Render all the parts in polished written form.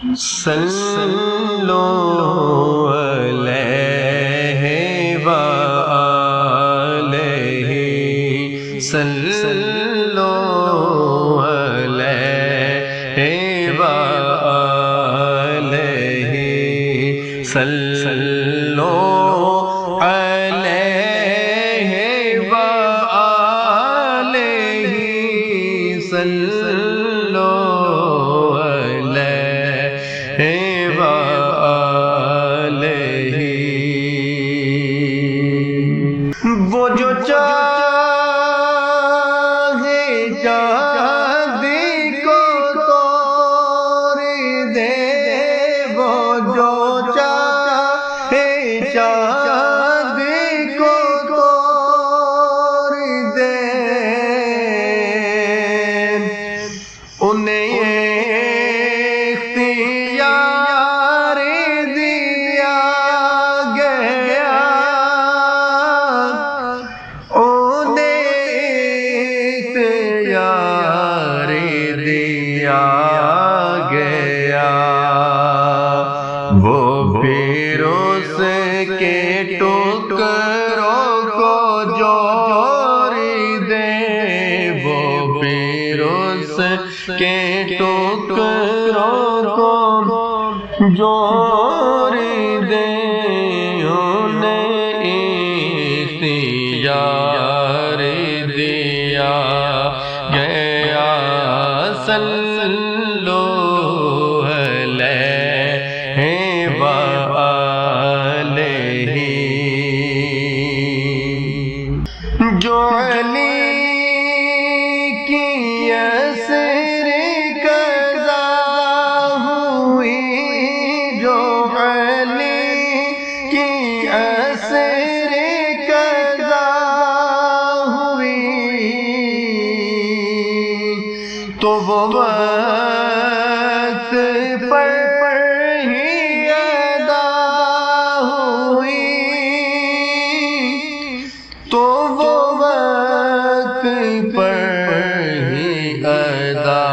صلو علیہ وآلہ صلو علیہ وآلہ صلو علیہ وآلہ صلو وہ جو چاہے چاندی کو توڑ دے، وہ جو چاہے چاندی کو توڑ دے، انہیں اختیار دیا گیا، وہ پھر اس کے ٹکڑوں کو جوڑ دے، وہ پھر اس کے ٹکڑوں کو جوڑ دے، انہیں اختیار دیا گیا۔ صلو جو علی کی اسر قضا ہوئی، جو علی کی اسر قضا ہوئی، تو وہ وقت پر ہی ادا ہوئی، تو وہ وقت پر ہی ادا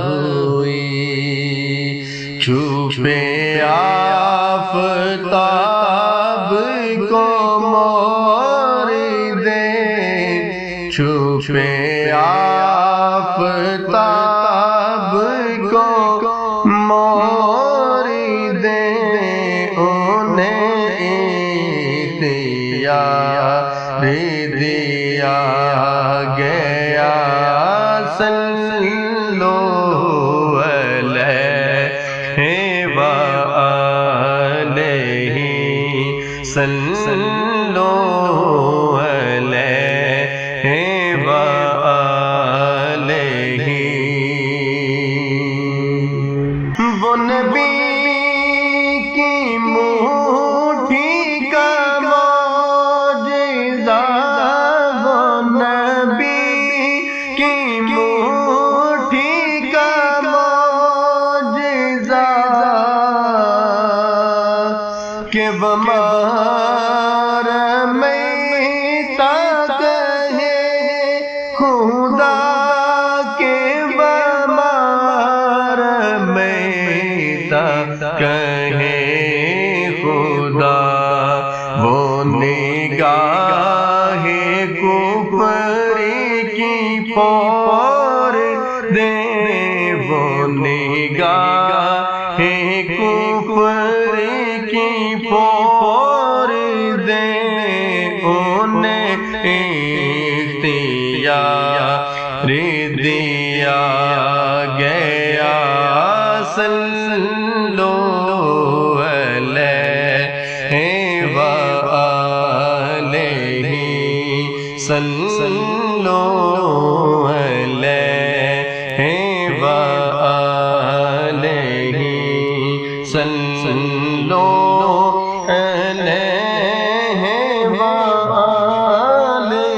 ہوئی۔ چھپے آفتاب کو مور دے، چھپے آفتاب کو مور دے، انہیں اختیار دیا گیا۔ صلو علیہ وآلہ صلو علیہ وآلہ۔ وہ نبی کی مٹھی کا معجزہ، وہ نبی کی مٹھی کا معجزہ، کہ وہ مارمیتا کہے خدا، کہ وہ مارمیتا کہے خدا، وہ نگاہ کفر کی پور دے، وہ نگاہ کفر کی پور دے، انہیں اختیار دیا گیا۔ صلو علیہ وآلہ صلو علیہ وآلہ صلو علیہ وآلہ